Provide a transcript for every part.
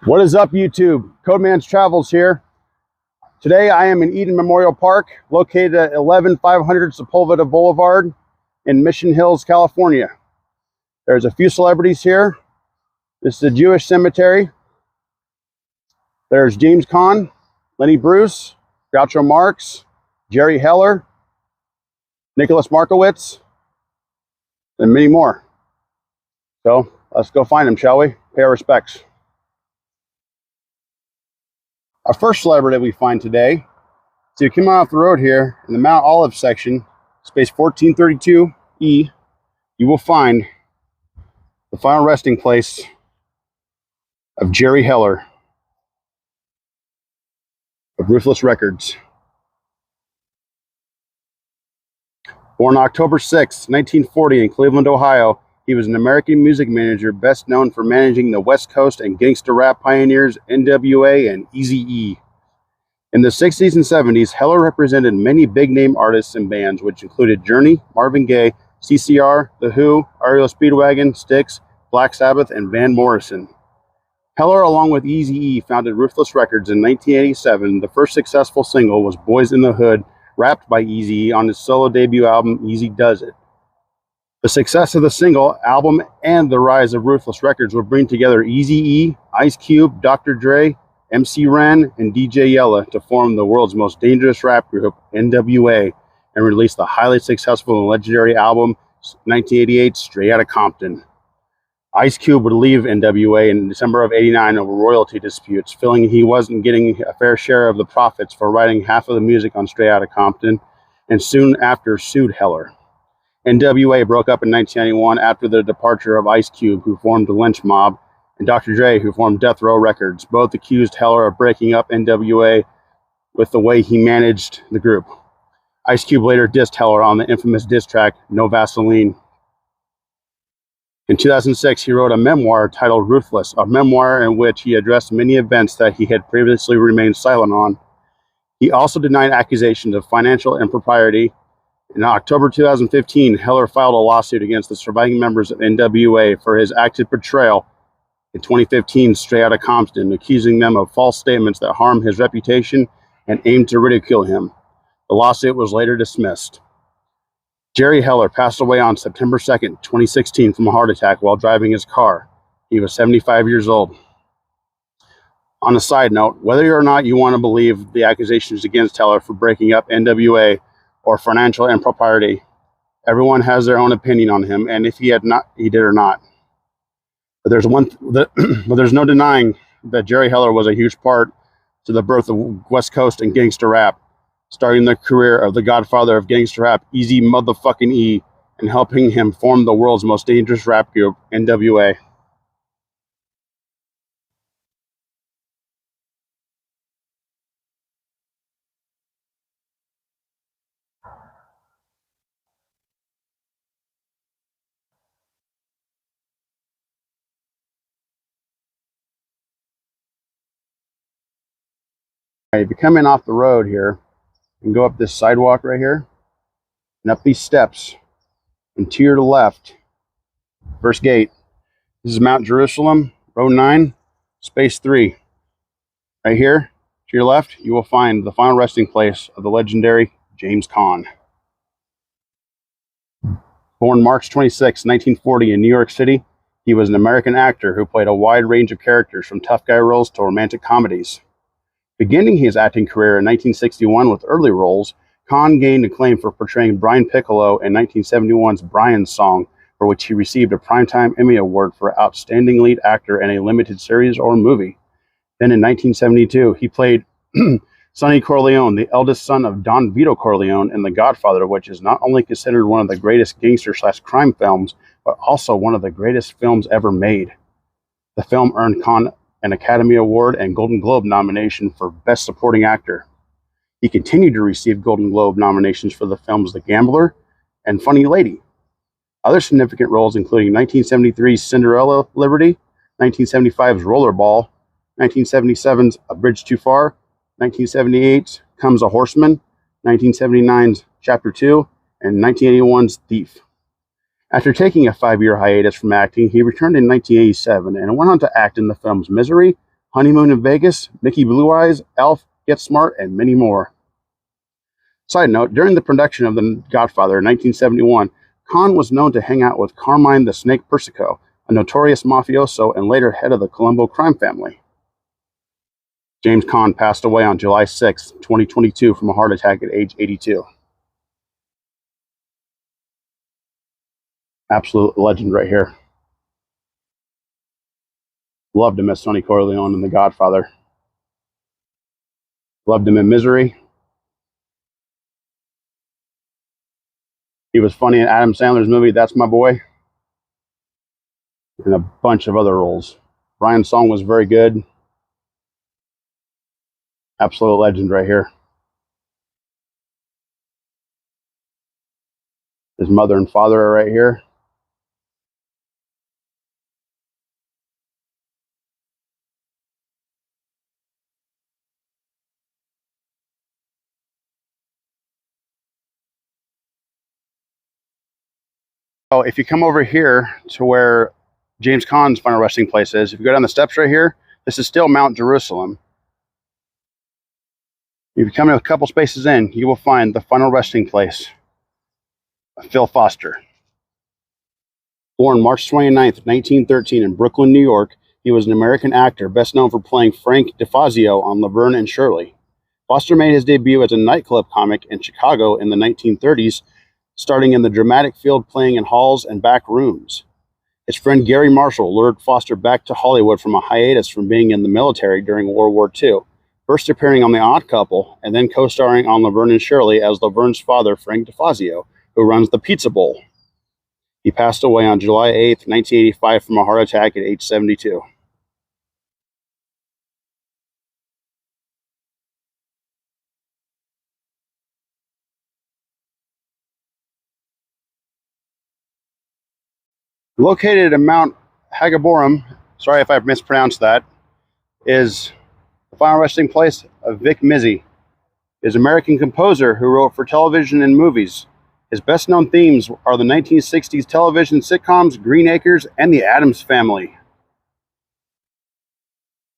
What is up, YouTube? Codeman's Travels here. Today I am in Eden Memorial Park, located at 11500 Sepulveda Boulevard in Mission Hills, California. There's a few celebrities here. This is a Jewish cemetery. There's James Caan, Lenny Bruce, Groucho Martz, Jerry Heller, Nicholas Markowitz, and many more. So let's go find them, shall we? Pay our respects. Our first celebrity we find today, so you come off the road here in the Mount Olive section, space 1432E, you will find the final resting place of Jerry Heller of Ruthless Records. Born October 6, 1940 in Cleveland, Ohio, he was an American music manager best known for managing the West Coast and gangster rap pioneers NWA and Eazy-E. In the 60s and 70s, Heller represented many big-name artists and bands, which included Journey, Marvin Gaye, CCR, The Who, REO Speedwagon, Styx, Black Sabbath, and Van Morrison. Heller, along with Eazy-E, founded Ruthless Records in 1987. The first successful single was Boys in the Hood, rapped by Eazy-E on his solo debut album, Eazy Does It. The success of the single, album, and the rise of Ruthless Records would bring together Eazy-E, Ice Cube, Dr. Dre, MC Ren, and DJ Yella to form the world's most dangerous rap group, NWA, and release the highly successful and legendary album, 1988, Straight Outta Compton. Ice Cube would leave NWA in December of '89 over royalty disputes, feeling he wasn't getting a fair share of the profits for writing half of the music on Straight Outta Compton, and soon after sued Heller. NWA broke up in 1991 after the departure of Ice Cube, who formed the Lynch Mob, and Dr. Dre, who formed Death Row Records. Both accused Heller of breaking up NWA with the way he managed the group. Ice Cube later dissed Heller on the infamous diss track, No Vaseline. In 2006, he wrote a memoir titled Ruthless, a memoir in which he addressed many events that he had previously remained silent on. He also denied accusations of financial impropriety. In October 2015, Heller filed a lawsuit against the surviving members of NWA for his active portrayal in 2015 Straight Outta Compton, accusing them of false statements that harmed his reputation and aimed to ridicule him. The lawsuit was later dismissed. Jerry Heller passed away on September 2nd, 2016 from a heart attack while driving his car. He was 75 years old. On a side note, whether or not you want to believe the accusations against Heller for breaking up NWA or financial impropriety, everyone has their own opinion on him, and if he did or not. But there's no denying that Jerry Heller was a huge part to the birth of West Coast and gangster rap, starting the career of the godfather of gangster rap, Eazy motherfucking E, and helping him form the world's most dangerous rap group, NWA. If you're coming off the road here, you can go up this sidewalk right here and up these steps, and to your left, first gate, this is Mount Jerusalem, row 9, space 3. Right here, to your left, you will find the final resting place of the legendary James Caan. Born March 26, 1940 in New York City, he was an American actor who played a wide range of characters from tough guy roles to romantic comedies. Beginning his acting career in 1961 with early roles, Caan gained acclaim for portraying Brian Piccolo in 1971's Brian's Song, for which he received a Primetime Emmy Award for Outstanding Lead Actor in a Limited Series or Movie. Then in 1972, he played Sonny Corleone, the eldest son of Don Vito Corleone in The Godfather, which is not only considered one of the greatest gangster/crime films, but also one of the greatest films ever made. The film earned Caan an Academy Award and Golden Globe nomination for Best Supporting Actor. He continued to receive Golden Globe nominations for the films The Gambler and Funny Lady. Other significant roles including 1973's Cinderella Liberty, 1975's Rollerball, 1977's A Bridge Too Far, 1978's Comes a Horseman, 1979's Chapter 2, and 1981's Thief. After taking a 5-year hiatus from acting, he returned in 1987 and went on to act in the films Misery, Honeymoon in Vegas, Mickey Blue Eyes, Elf, Get Smart, and many more. Side note, during the production of The Godfather in 1971, Caan was known to hang out with Carmine the Snake Persico, a notorious mafioso and later head of the Colombo crime family. James Caan passed away on July 6, 2022 from a heart attack at age 82. Absolute legend right here. Loved him as Sonny Corleone in The Godfather. Loved him in Misery. He was funny in Adam Sandler's movie That's My Boy, and a bunch of other roles. Ryan's song was very good. Absolute legend right here. His mother and father are right here. Oh, if you come over here to where James Caan's final resting place is, if you go down the steps right here, this is still Mount Jerusalem. If you come a couple spaces in, you will find the final resting place of Phil Foster. Born March 29th, 1913 in Brooklyn, New York, he was an American actor best known for playing Frank DeFazio on Laverne and Shirley. Foster made his debut as a nightclub comic in Chicago in the 1930s, starting in the dramatic field playing in halls and back rooms. His friend Gary Marshall lured Foster back to Hollywood from a hiatus from being in the military during World War II, first appearing on The Odd Couple and then co-starring on Laverne and Shirley as Laverne's father, Frank DeFazio, who runs the Pizza Bowl. He passed away on July 8, 1985 from a heart attack at age 72. Located in Mount Hagaborum, sorry if I've mispronounced that, is the final resting place of Vic Mizy, is an American composer who wrote for television and movies. His best-known themes are the 1960s television sitcoms Green Acres and The Addams Family.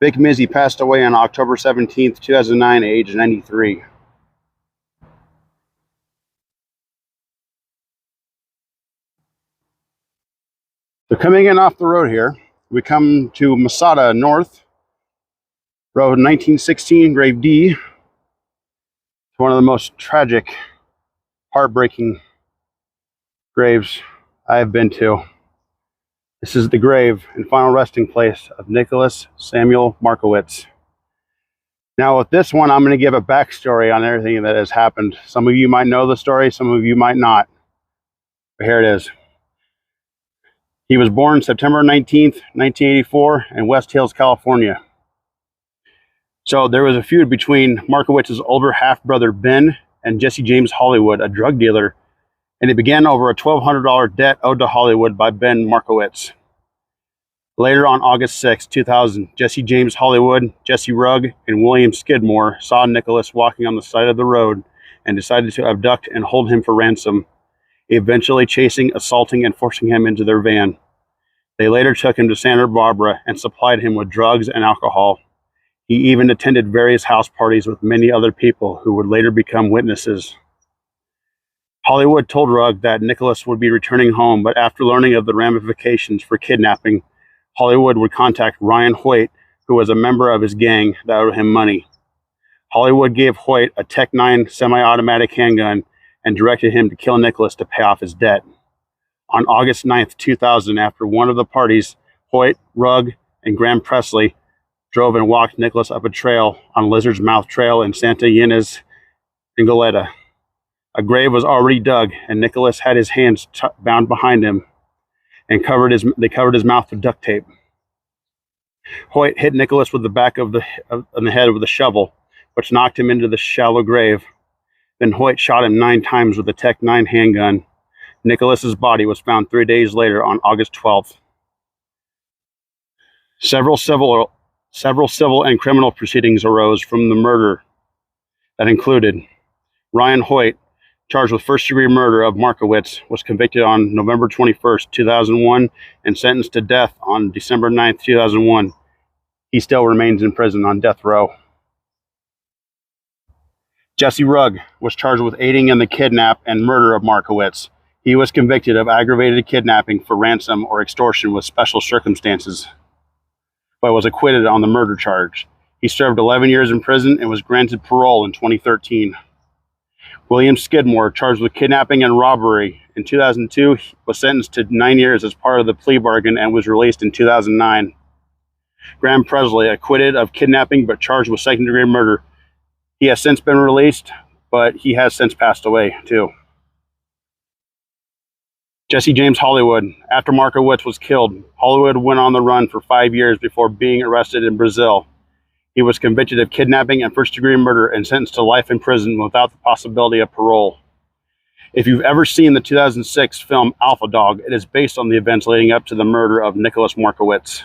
Vic Mizy passed away on October 17, 2009, at age 93. So coming in off the road here, we come to Masada North, Road 1916, Grave D. It's one of the most tragic, heartbreaking graves I have been to. This is the grave and final resting place of Nicholas Samuel Markowitz. Now with this one, I'm going to give a backstory on everything that has happened. Some of you might know the story, some of you might not. But here it is. He was born September 19th, 1984 in West Hills, California. So there was a feud between Markowitz's older half-brother Ben and Jesse James Hollywood, a drug dealer, and it began over a $1,200 debt owed to Hollywood by Ben Markowitz. Later on August 6, 2000, Jesse James Hollywood, Jesse Rugg, and William Skidmore saw Nicholas walking on the side of the road and decided to abduct and hold him for ransom, eventually chasing, assaulting, and forcing him into their van. They later took him to Santa Barbara and supplied him with drugs and alcohol. He even attended various house parties with many other people who would later become witnesses. Hollywood told Rugg that Nicholas would be returning home, but after learning of the ramifications for kidnapping, Hollywood would contact Ryan Hoyt, who was a member of his gang that owed him money. Hollywood gave Hoyt a Tech 9 semi-automatic handgun and directed him to kill Nicholas to pay off his debt. On August 9th, 2000, after one of the parties, Hoyt, Rugg, and Graham Presley drove and walked Nicholas up a trail on Lizard's Mouth Trail in Santa Ynez in Goleta. A grave was already dug, and Nicholas had his hands bound behind him and they covered his mouth with duct tape. Hoyt hit Nicholas with the back of the head with a shovel, which knocked him into the shallow grave. Then Hoyt shot him 9 times with a Tech 9 handgun. Nicholas's body was found 3 days later on August 12th. Several civil and criminal proceedings arose from the murder that included Ryan Hoyt, charged with first-degree murder of Markowitz, was convicted on November 21st, 2001, and sentenced to death on December 9th, 2001. He still remains in prison on death row. Jesse Rugg was charged with aiding in the kidnap and murder of Markowitz. He was convicted of aggravated kidnapping for ransom or extortion with special circumstances, but was acquitted on the murder charge. He served 11 years in prison and was granted parole in 2013. William Skidmore, charged with kidnapping and robbery in 2002, was sentenced to 9 years as part of the plea bargain and was released in 2009. Graham Presley, acquitted of kidnapping but charged with second-degree murder. He has since been released, but he has since passed away, too. Jesse James Hollywood. After Markowitz was killed, Hollywood went on the run for 5 years before being arrested in Brazil. He was convicted of kidnapping and first-degree murder and sentenced to life in prison without the possibility of parole. If you've ever seen the 2006 film Alpha Dog, it is based on the events leading up to the murder of Nicholas Markowitz.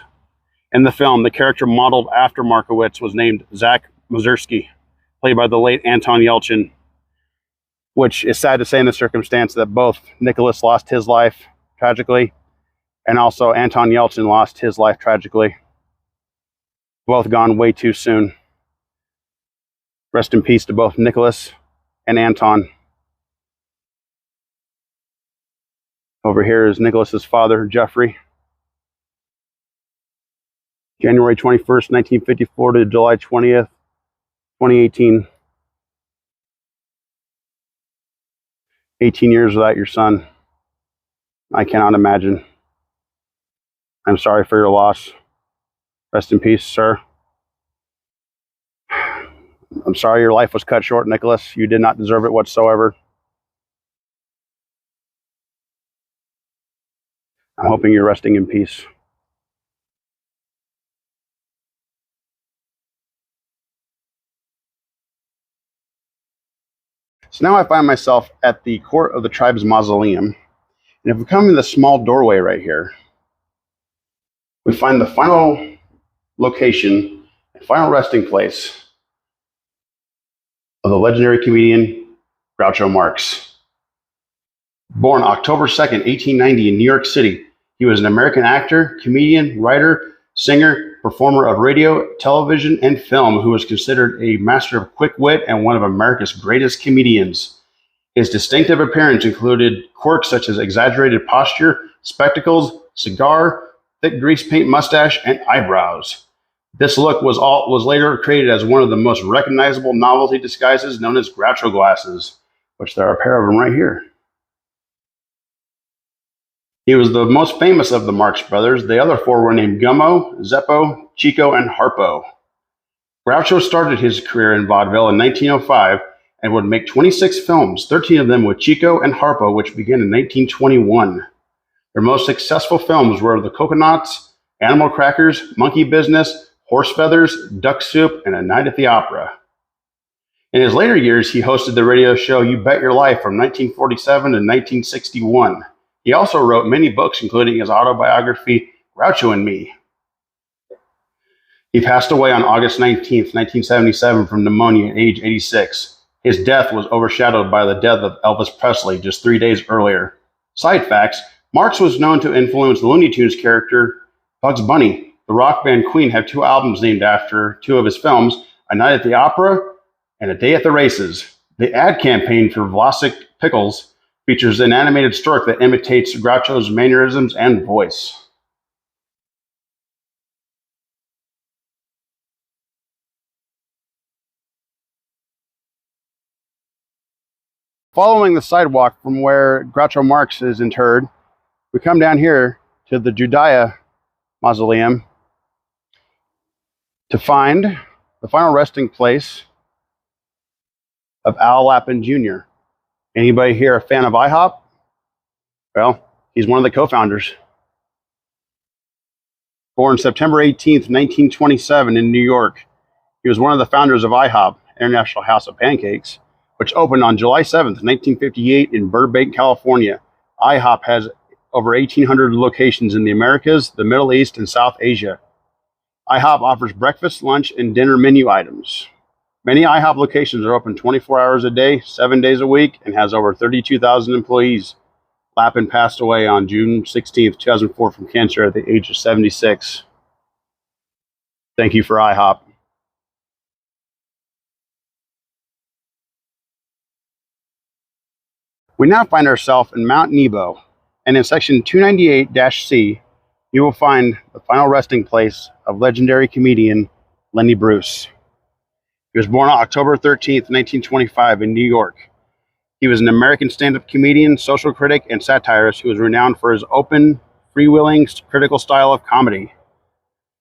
In the film, the character modeled after Markowitz was named Zach Mazursky, played by the late Anton Yelchin, which is sad to say in the circumstance that both Nicholas lost his life tragically and also Anton Yelchin lost his life tragically. Both gone way too soon. Rest in peace to both Nicholas and Anton. Over here is Nicholas's father, Jeffrey. January 21st, 1954 to July 20th, 2018. 18 years without your son. I cannot imagine. I'm sorry for your loss. Rest in peace, sir. I'm sorry your life was cut short, Nicholas. You did not deserve it whatsoever. I'm hoping you're resting in peace. So now I find myself at the Court of the Tribe's Mausoleum. And if we come in the small doorway right here, we find the final location and final resting place of the legendary comedian Groucho Marx. Born October 2nd, 1890 in New York City, he was an American actor, comedian, writer, singer, performer of radio, television, and film who was considered a master of quick wit and one of America's greatest comedians. His distinctive appearance included quirks such as exaggerated posture, spectacles, cigar, thick grease paint mustache, and eyebrows. This look was later created as one of the most recognizable novelty disguises known as Groucho glasses, which there are a pair of them right here. He was the most famous of the Marx brothers. The other four were named Gummo, Zeppo, Chico, and Harpo. Groucho started his career in vaudeville in 1905 and would make 26 films, 13 of them with Chico and Harpo, which began in 1921. Their most successful films were The Coconuts, Animal Crackers, Monkey Business, Horse Feathers, Duck Soup, and A Night at the Opera. In his later years, he hosted the radio show You Bet Your Life from 1947 to 1961. He also wrote many books, including his autobiography, Groucho and Me. He passed away on August 19, 1977 from pneumonia at age 86. His death was overshadowed by the death of Elvis Presley just 3 days earlier. Side facts, Marx was known to influence the Looney Tunes character Bugs Bunny. The rock band Queen had 2 albums named after 2 of his films, A Night at the Opera and A Day at the Races. The ad campaign for Vlasic Pickles features an animated stork that imitates Groucho's mannerisms and voice. Following the sidewalk from where Groucho Marx is interred, we come down here to the Judea Mausoleum to find the final resting place of Al Lapin Jr. Anybody here a fan of IHOP? Well, he's one of the co-founders. Born September 18th, 1927 in New York, he was one of the founders of IHOP, International House of Pancakes, which opened on July 7th, 1958 in Burbank, California. IHOP has over 1,800 locations in the Americas, the Middle East, and South Asia. IHOP offers breakfast, lunch, and dinner menu items. Many IHOP locations are open 24 hours a day, 7 days a week, and has over 32,000 employees. Lapin passed away on June 16, 2004 from cancer at the age of 76. Thank you for IHOP. We now find ourselves in Mount Nebo, and in section 298-C, you will find the final resting place of legendary comedian Lenny Bruce. He was born on October 13th, 1925 in New York. He was an American stand-up comedian, social critic, and satirist who was renowned for his open, freewheeling, critical style of comedy.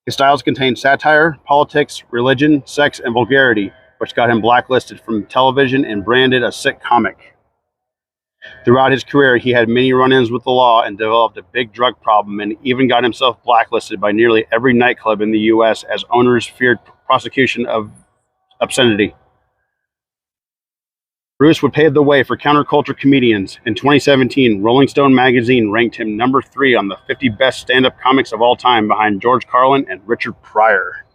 His styles contained satire, politics, religion, sex, and vulgarity, which got him blacklisted from television and branded a sick comic. Throughout his career, he had many run-ins with the law and developed a big drug problem, and even got himself blacklisted by nearly every nightclub in the U.S. as owners feared prosecution of obscenity. Bruce would pave the way for counterculture comedians. In 2017, Rolling Stone magazine ranked him number 3 on the 50 best stand-up comics of all time, behind George Carlin and Richard Pryor.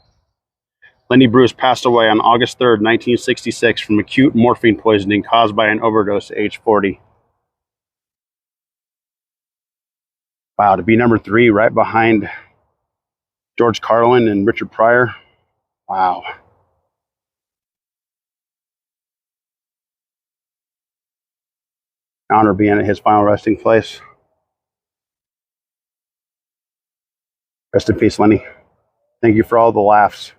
Lenny Bruce passed away on August 3rd, 1966 from acute morphine poisoning caused by an overdose at age 40. Wow, to be number 3 right behind George Carlin and Richard Pryor. Wow. Honor being at his final resting place. Rest in peace, Lenny. Thank you for all the laughs.